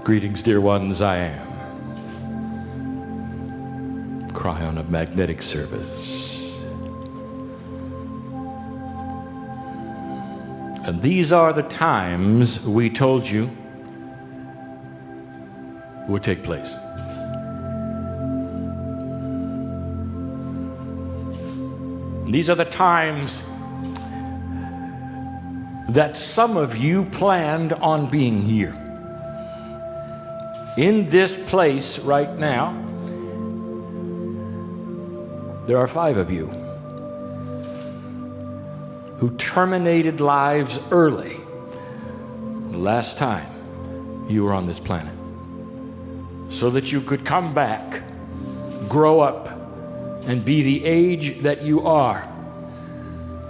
Greetings, dear ones, I am Kryon of Magnetic Service. And these are the times we told you would take place. These are the times that some of you planned on being here. In this place right now, there are 5 of you who terminated lives early the last time you were on this planet, so that you could come back, grow up, and be the age that you are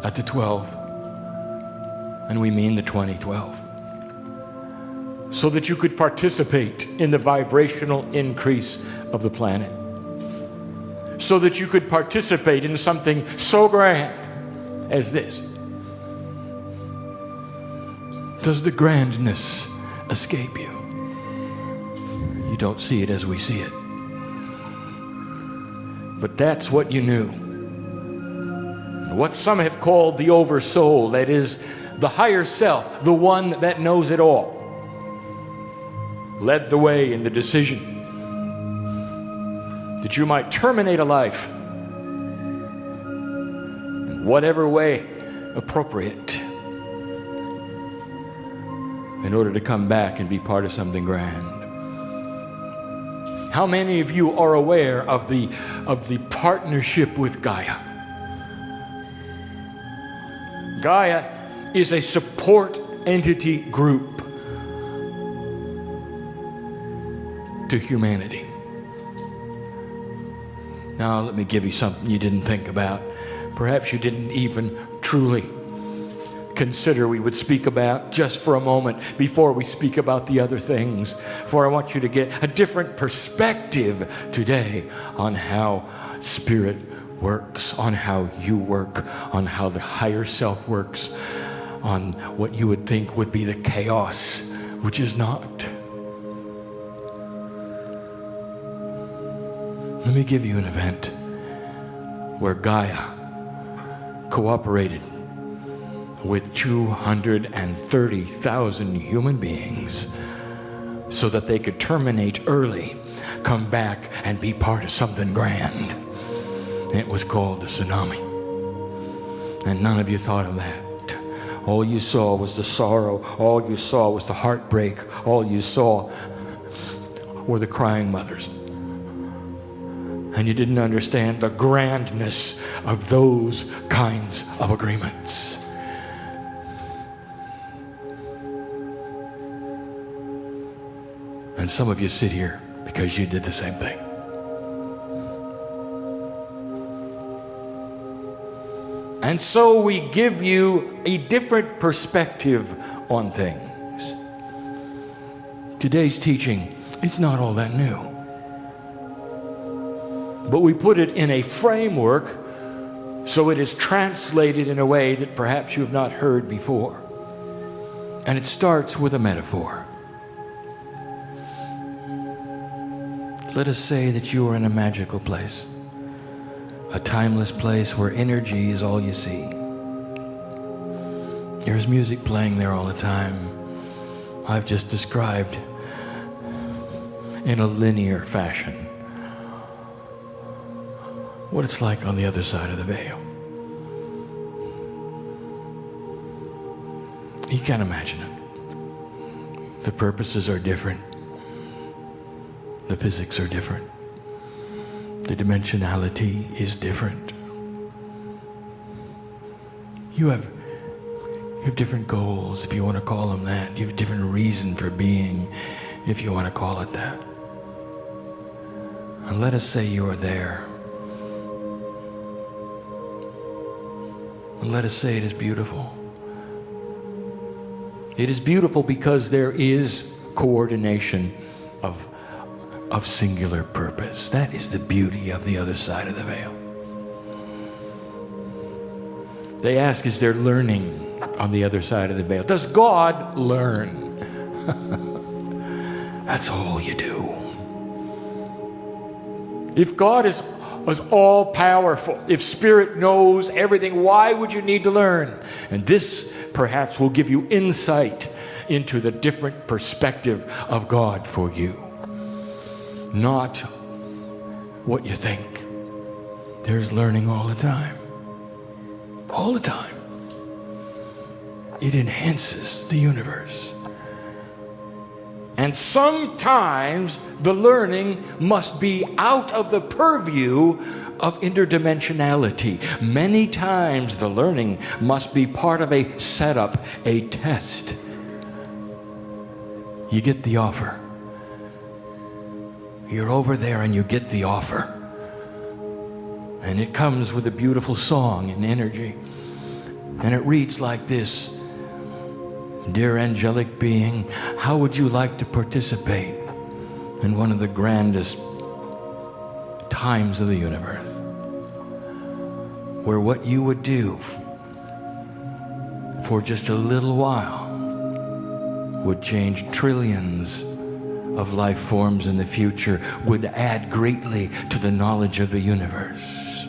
at the 12. And we mean the 2012. So that you could participate in the vibrational increase of the planet. So that you could participate in something so grand as this. Does the grandness escape you? You don't see it as we see it. But that's what you knew. What some have called the oversoul, that is the higher self, the one that knows it all, led the way in the decision that you might terminate a life in whatever way appropriate in order to come back and be part of something grand. How many of you are aware of the partnership with Gaia? Gaia is a support entity group to humanity. Now, let me give you something you didn't think about. Perhaps you didn't even truly consider we would speak about just for a moment before we speak about the other things. For I want you to get a different perspective today on how spirit works, on how you work, on how the higher self works, on what you would think would be the chaos, which is not. Let me give you an event where Gaia cooperated with 230,000 human beings so that they could terminate early, come back, and be part of something grand. It was called the tsunami. And none of you thought of that. All you saw was the sorrow. All you saw was the heartbreak. All you saw were the crying mothers. And you didn't understand the grandness of those kinds of agreements. And some of you sit here because you did the same thing. And so we give you a different perspective on things. Today's teaching, it's not all that new. But we put it in a framework so it is translated in a way that perhaps you have not heard before. And it starts with a metaphor. Let us say that you are in a magical place. A timeless place where energy is all you see. There's music playing there all the time. I've just described in a linear fashion what it's like on the other side of the veil. You can't imagine it. The purposes are different. The physics are different. The dimensionality is different. You have different goals, if you want to call them that. You have a different reason for being, if you want to call it that. And let us say you are there. And let us say it is beautiful. It is beautiful because there is coordination of singular purpose. That is the beauty of the other side of the veil. They ask, is there learning on the other side of the veil? Does God learn? That's that's all you do. If God is all powerful, if Spirit knows everything, why would you need to learn? And this perhaps will give you insight into the different perspective of God for you. Not what you think. There's learning all the time. All the time. It enhances the universe. And sometimes the learning must be out of the purview of interdimensionality. Many times the learning must be part of a setup, a test. You get the offer. You're over there and you get the offer. And it comes with a beautiful song and energy. And it reads like this. Dear angelic being, how would you like to participate in one of the grandest times of the universe? Where what you would do for just a little while would change trillions of life forms in the future, would add greatly to the knowledge of the universe.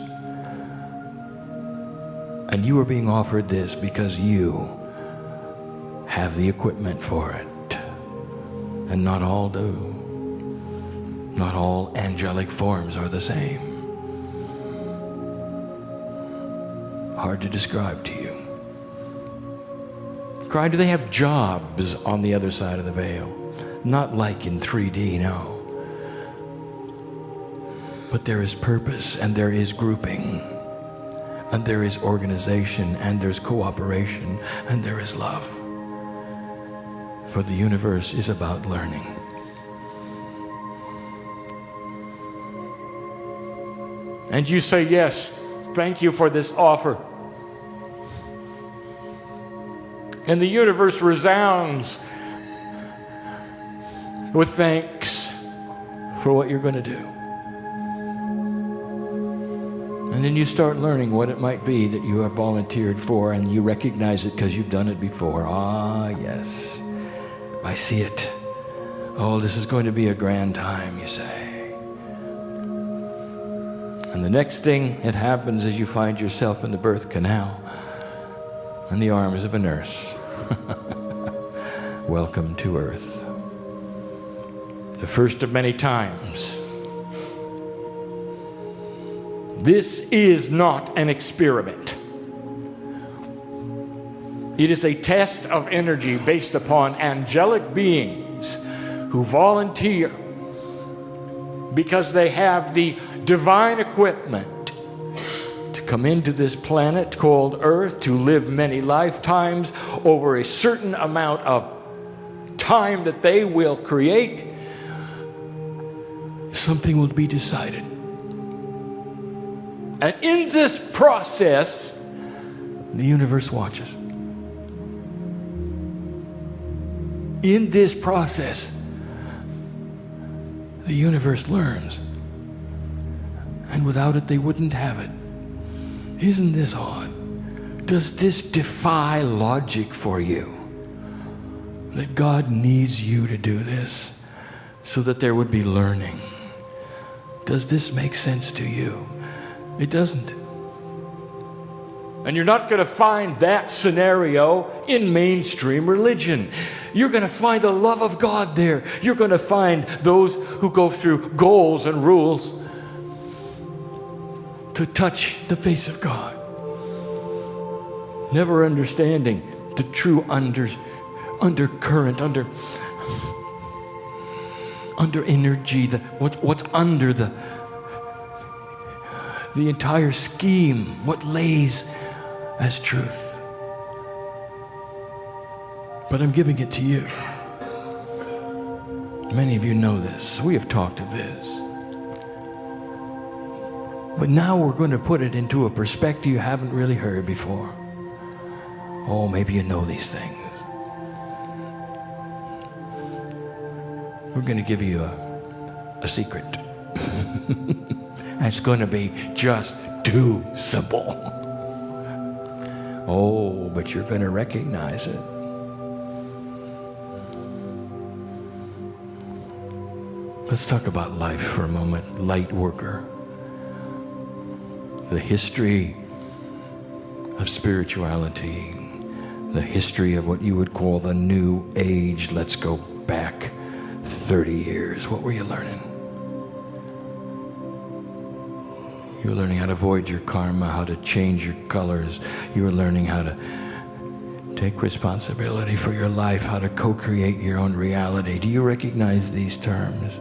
And you are being offered this because you have the equipment for it. And not all do. Not all angelic forms are the same. Hard to describe to you. Kryon, do they have jobs on the other side of the veil? Not like in 3D, no. But there is purpose, and there is grouping, and there is organization, and there's cooperation, and there is love. For the universe is about learning. And you say, yes, thank you for this offer. And the universe resounds with thanks for what you're going to do. And then you start learning what it might be that you have volunteered for, and you recognize it because you've done it before. Ah, yes, I see it. Oh, this is going to be a grand time, you say. And the next thing that happens is you find yourself in the birth canal in the arms of a nurse. Welcome to Earth. The first of many times. This is not an experiment. It is a test of energy based upon angelic beings who volunteer because they have the divine equipment to come into this planet called Earth, to live many lifetimes over a certain amount of time that they will create. Something will be decided. And in this process, the universe watches. In this process, the universe learns. And without it, they wouldn't have it. Isn't this odd? Does this defy logic for you? That God needs you to do this so that there would be learning. Does this make sense to you? It doesn't. And you're not going to find that scenario in mainstream religion. You're going to find the love of God there. You're going to find those who go through goals and rules to touch the face of God. Never understanding the true undercurrent, under energy, what's under the entire scheme, what lays as truth. But I'm giving it to you. Many of you know this. We have talked of this. But now we're going to put it into a perspective you haven't really heard before. Oh, maybe you know these things. We're going to give you a secret. It's going to be just too simple. Oh, but you're going to recognize it. Let's talk about life for a moment. Light worker. The history of spirituality. The history of what you would call the New Age. Let's go back 30 years. What were you learning? You were learning how to avoid your karma, how to change your colors. You were learning how to take responsibility for your life, how to co-create your own reality. Do you recognize these terms?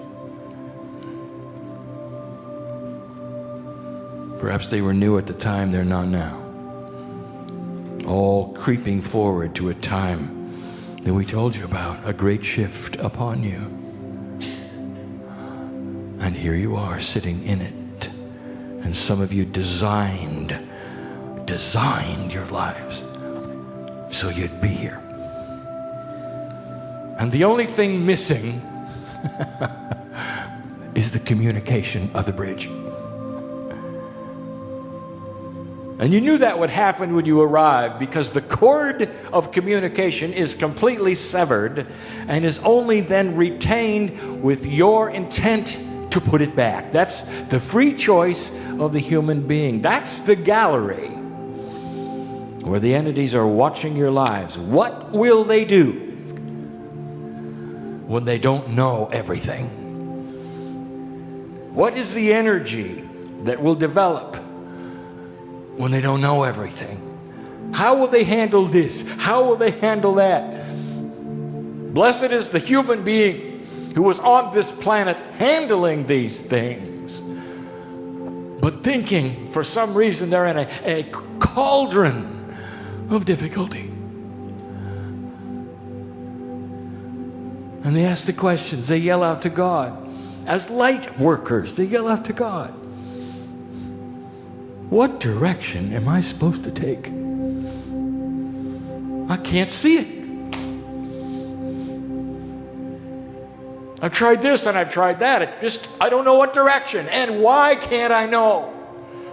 Perhaps they were new at the time, they're not now. All creeping forward to a time that we told you about, a great shift upon you. And here you are sitting in it. And some of you designed your lives so you'd be here. And the only thing missing is the communication of the bridge. And you knew that would happen when you arrived, because the cord of communication is completely severed and is only then retained with your intent to put it back. That's the free choice of the human being. That's the gallery where the entities are watching your lives. What will they do when they don't know everything? What is the energy that will develop when they don't know everything? How will they handle this? How will they handle that? Blessed is the human being who was on this planet handling these things, but thinking for some reason they're in a cauldron of difficulty. And they ask the questions, they yell out to God. As light workers, they yell out to God. What direction am I supposed to take? I can't see it. I've tried this and I've tried that. I don't know what direction. And why can't I know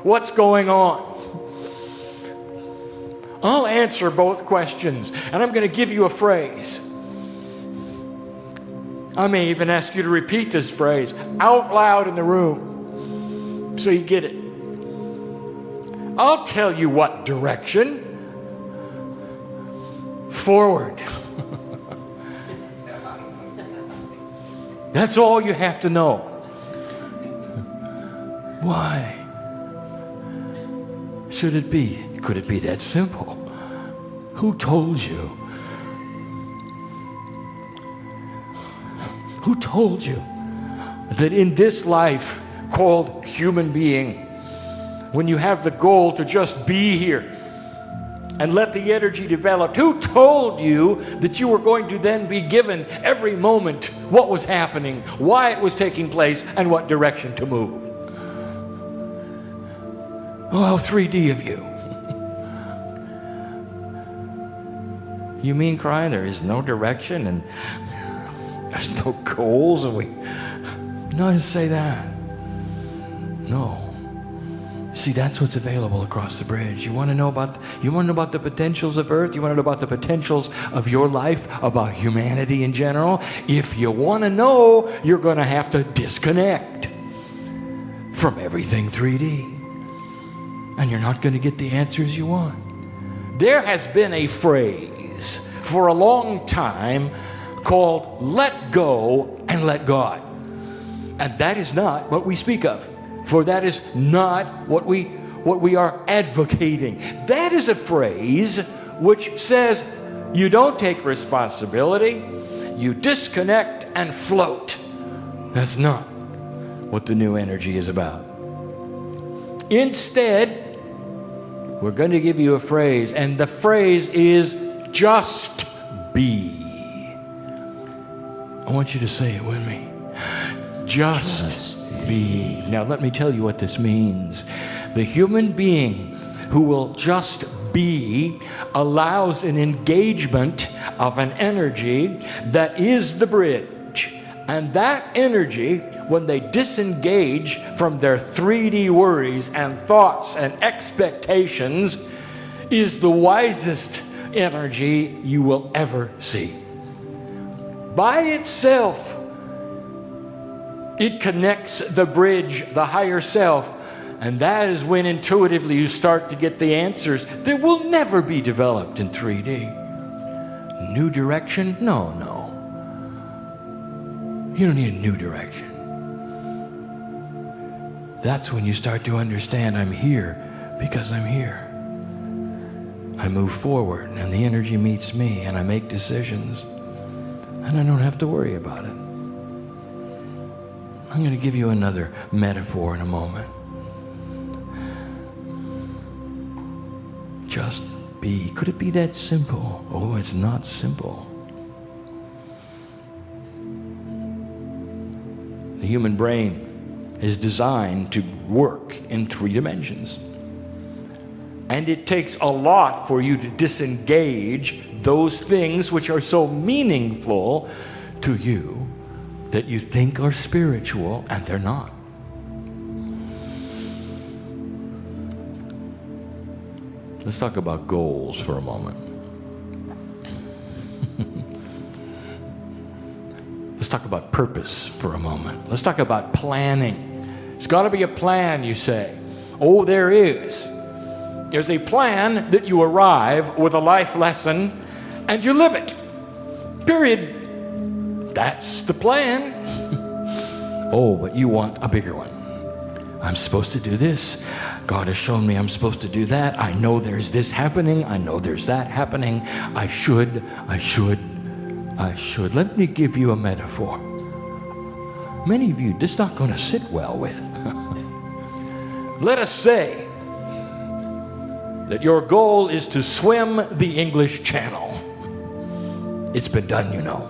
what's going on? I'll answer both questions, and I'm going to give you a phrase. I may even ask you to repeat this phrase out loud in the room so you get it. I'll tell you what direction. Forward. That's all you have to know. Why should it be? Could it be that simple? Who told you? Who told you that in this life called human being, when you have the goal to just be here and let the energy develop, who told you that you were going to then be given every moment what was happening, why it was taking place, and what direction to move? Oh, how 3D of you. You mean, Kryon, there is no direction and there's no goals and No, I didn't say that. No. See, that's what's available across the bridge. You want to know about the potentials of Earth? You want to know about the potentials of your life, about humanity in general? If you want to know, you're going to have to disconnect from everything 3D. And you're not going to get the answers you want. There has been a phrase for a long time called let go and let God. And that is not what we speak of. For that is not what we are advocating. That is a phrase which says you don't take responsibility, you disconnect and float. That's not what the new energy is about. Instead, we're going to give you a phrase, and the phrase is just be. I want you to say it with me. Just be. Now let me tell you what this means. The human being who will just be allows an engagement of an energy that is the bridge. And that energy, when they disengage from their 3D worries and thoughts and expectations, is the wisest energy you will ever see. By itself, It connects the bridge, the higher self. And that is when intuitively you start to get the answers that will never be developed in 3D. New direction? No. You don't need a new direction. That's when you start to understand I'm here because I'm here. I move forward and the energy meets me and I make decisions and I don't have to worry about it. I'm going to give you another metaphor in a moment. Just be. Could it be that simple? Oh, it's not simple. The human brain is designed to work in 3 dimensions. And it takes a lot for you to disengage those things which are so meaningful to you that you think are spiritual and they're not. Let's talk about goals for a moment. Let's talk about purpose for a moment. Let's talk about planning. There's got to be a plan, you say. Oh, there is. There's a plan that you arrive with a life lesson and you live it. Period. That's the plan. Oh, but you want a bigger one. I'm supposed to do this. God has shown me I'm supposed to do that. I know there's this happening. I know there's that happening. I should. Let me give you a metaphor. Many of you, this is not going to sit well with. Let us say that your goal is to swim the English Channel. It's been done, you know.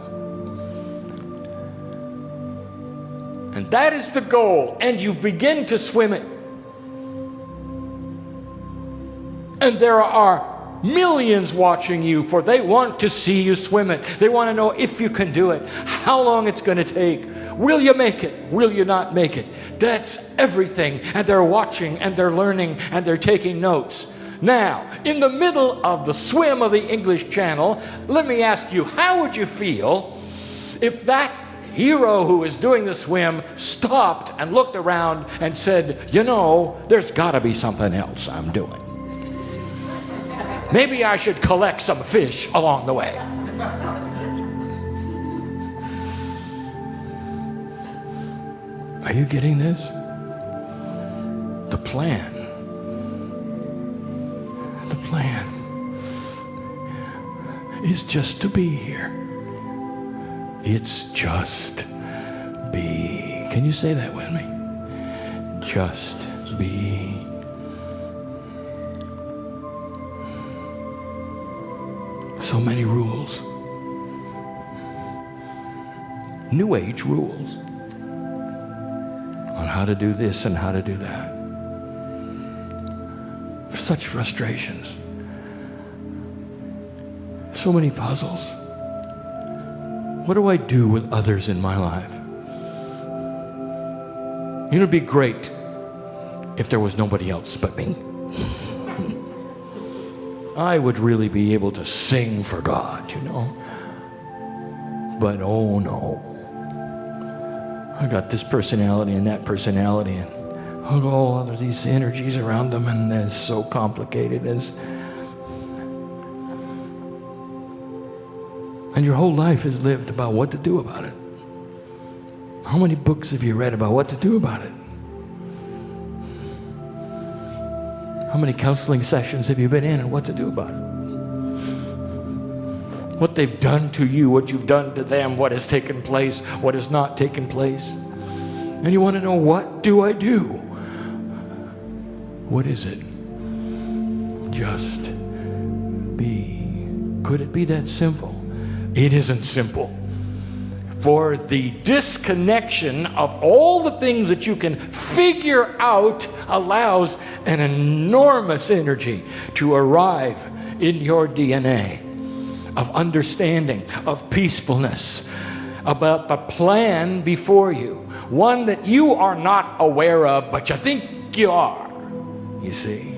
And that is the goal, and you begin to swim it. And there are millions watching you, for they want to see you swim it. They want to know if you can do it, how long it's going to take. Will you make it? Will you not make it? That's everything. And they're watching, and they're learning, and they're taking notes. Now, in the middle of the swim of the English Channel, let me ask you, how would you feel if that hero who is doing the swim stopped and looked around and said, you know, there's got to be something else I'm doing. Maybe I should collect some fish along the way. Are you getting this? The plan. The plan is just to be here. It's just be. Can you say that with me? Just be. So many rules. New Age rules on how to do this and how to do that. Such frustrations. So many puzzles. What do I do with others in my life? You know, it'd be great if there was nobody else but me. I would really be able to sing for God, you know. But oh no. I got this personality and that personality and all other these energies around them, and it's so complicated. And your whole life is lived about what to do about it. How many books have you read about what to do about it? How many counseling sessions have you been in and what to do about it? What they've done to you, what you've done to them, what has taken place, what has not taken place. And you want to know, what do I do? What is it? Just be. Could it be that simple? It isn't simple. For the disconnection of all the things that you can figure out allows an enormous energy to arrive in your DNA of understanding, of peacefulness, about the plan before you. One that you are not aware of, but you think you are, you see.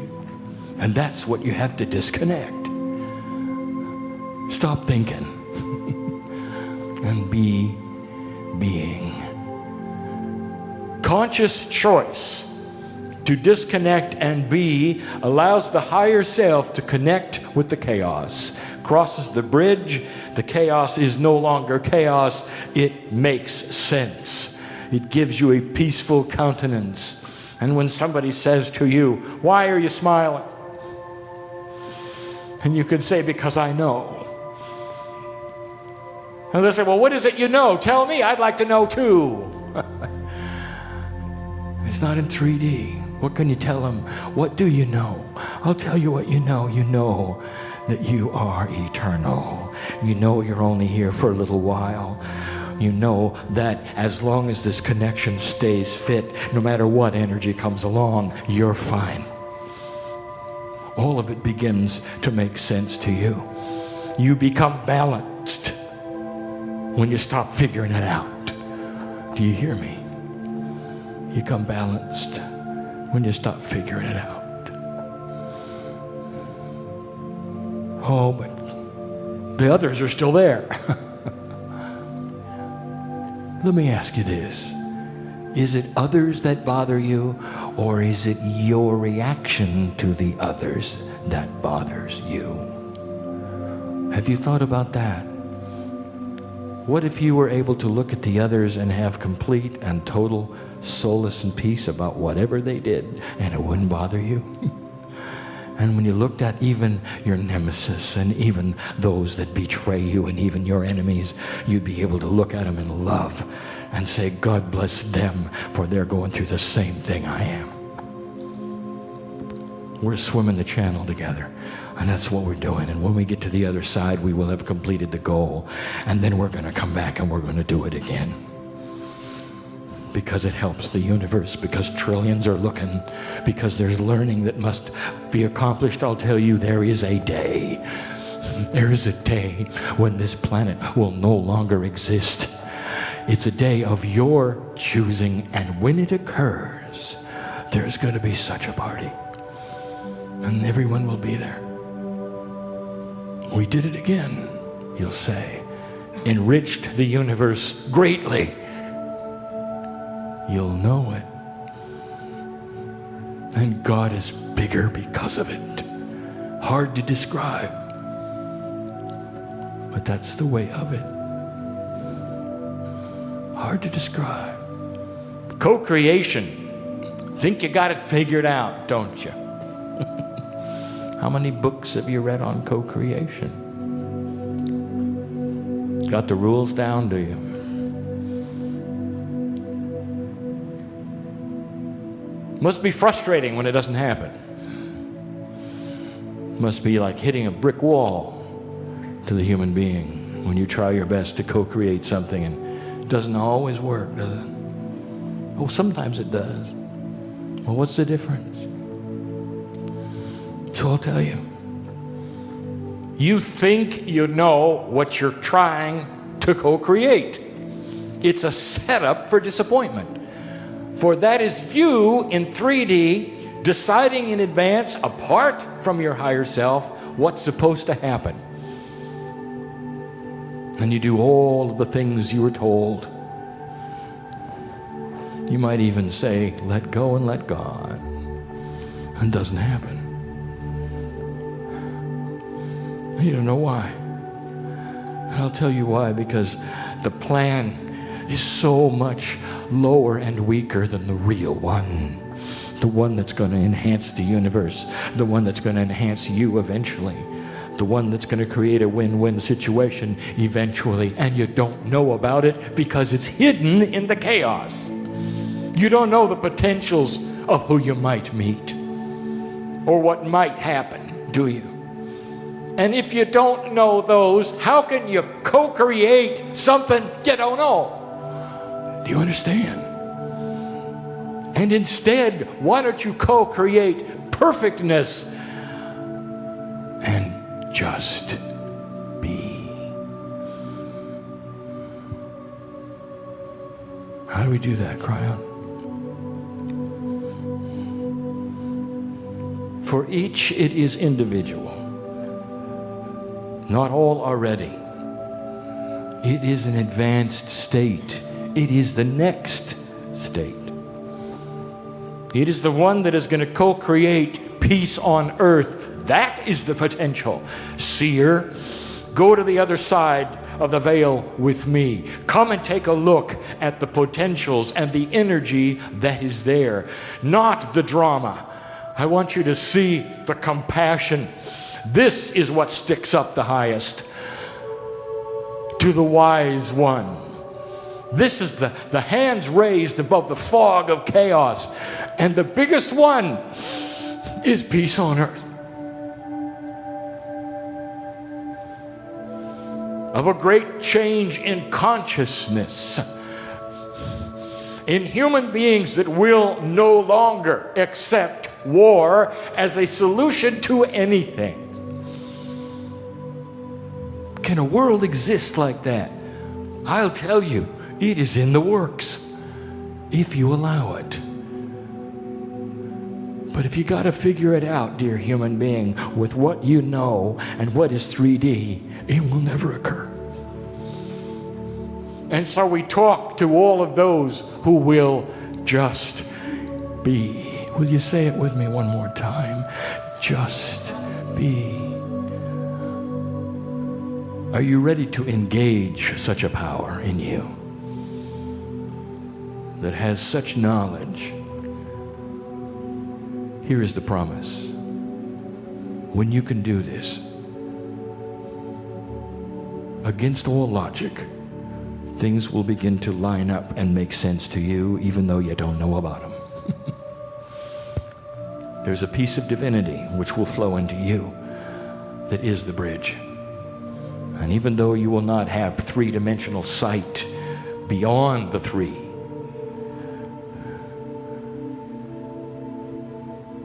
And that's what you have to disconnect. Stop thinking. And be being. conscious choice to disconnect and be allows the higher self to connect with the chaos. Crosses the bridge, the chaos is no longer chaos, it makes sense. It gives you a peaceful countenance. And when somebody says to you, "Why are you smiling?" And you can say, "Because I know." And they say, "Well, what is it you know? Tell me, I'd like to know too." It's not in 3D. What can you tell them? What do you know? I'll tell you what you know. You know that you are eternal. You know you're only here for a little while. You know that as long as this connection stays fit, no matter what energy comes along, you're fine. All of it begins to make sense to you. You become balanced when you stop figuring it out. Do you hear me? You become balanced when you stop figuring it out. Oh, but the others are still there. Let me ask you this. Is it others that bother you, or is it your reaction to the others that bothers you? Have you thought about that? What if you were able to look at the others and have complete and total solace and peace about whatever they did, and it wouldn't bother you? And when you looked at even your nemesis and even those that betray you and even your enemies, you'd be able to look at them in love and say, "God bless them, for they're going through the same thing I am." We're swimming the channel together, and that's what we're doing. And when we get to the other side, we will have completed the goal, and then we're going to come back and we're going to do it again. Because it helps the universe, because trillions are looking, because there's learning that must be accomplished. I'll tell you, there is a day. There is a day when this planet will no longer exist. It's a day of your choosing, and when it occurs, there's going to be such a party. And everyone will be there. We did it again, you'll say. Enriched the universe greatly. You'll know it. And God is bigger because of it. Hard to describe. But that's the way of it. Hard to describe. Co-creation. Think you got it figured out, don't you? How many books have you read on co-creation? Got the rules down, do you? Must be frustrating when it doesn't happen. Must be like hitting a brick wall to the human being when you try your best to co-create something and it doesn't always work, does it? Oh, sometimes it does. Well, what's the difference? So I'll tell you. You think you know what you're trying to co-create. It's a setup for disappointment. For that is you in 3D deciding in advance, apart from your higher self, what's supposed to happen. And you do all of the things you were told. You might even say, "Let go and let God." And it doesn't happen. And you don't know why. And I'll tell you why, because the plan is so much lower and weaker than the real one. The one that's going to enhance the universe. The one that's going to enhance you eventually. The one that's going to create a win-win situation eventually. And you don't know about it because it's hidden in the chaos. You don't know the potentials of who you might meet or what might happen, do you? And if you don't know those, how can you co-create something you don't know? Do you understand? And instead, why don't you co-create perfectness and just be? How do we do that, Kryon? For each, it is individual. Not all are ready. It is an advanced state. It is the next state. It is the one that is going to co-create peace on earth. That is the potential. Seer, go to the other side of the veil with me. Come and take a look at the potentials and the energy that is there, not the drama. I want you to see the compassion. This is what sticks up the highest to the wise one. This is the hands raised above the fog of chaos. And the biggest one is peace on earth. Of a great change in consciousness in human beings that will no longer accept war as a solution to anything. Can a world exist like that? I'll tell you, it is in the works if you allow it. But if you got to figure it out, dear human being, with what you know and what is 3D, it will never occur. And so we talk to all of those who will just be. Will you say it with me one more time? Just be. Are you ready to engage such a power in you that has such knowledge? Here is the promise. When you can do this, against all logic, things will begin to line up and make sense to you, even though you don't know about them. There's a piece of divinity which will flow into you that is the bridge. And even though you will not have three-dimensional sight beyond the three,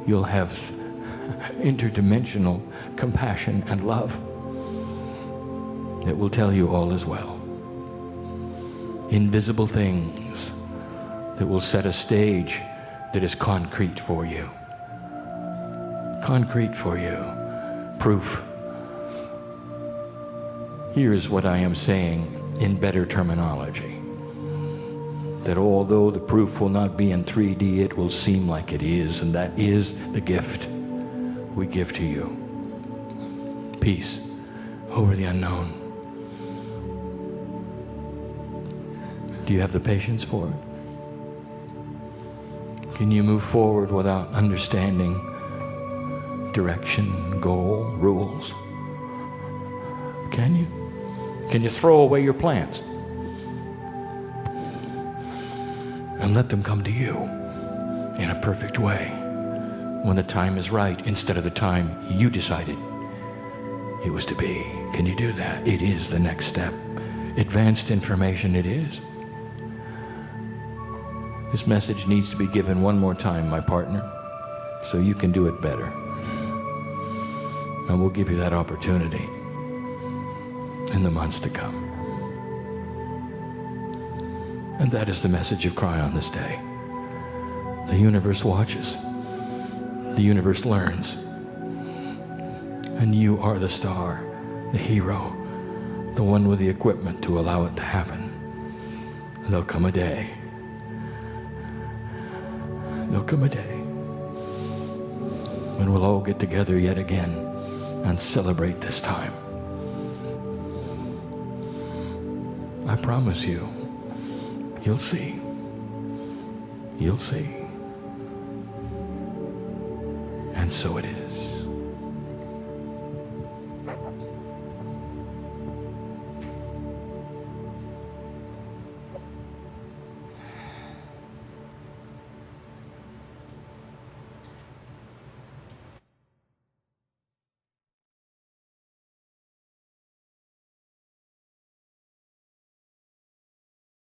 you'll have interdimensional compassion and love that will tell you all is well. Invisible things that will set a stage that is concrete for you. Concrete for you. Proof. Here's what I am saying in better terminology. That although the proof will not be in 3D, it will seem like it is, and that is the gift we give to you. Peace over the unknown. Do you have the patience for it? Can you move forward without understanding direction, goal, rules? Can you? Can you throw away your plans and let them come to you in a perfect way when the time is right instead of the time you decided it was to be? Can you do that? It is the next step. Advanced information it is. This message needs to be given one more time, my partner, so you can do it better. And we'll give you that opportunity in the months to come. And that is the message of Kryon this day. The universe watches. The universe learns. And you are the star, the hero, the one with the equipment to allow it to happen. There'll come a day. There'll come a day when we'll all get together yet again and celebrate this time. I promise you, you'll see. You'll see. And so it is.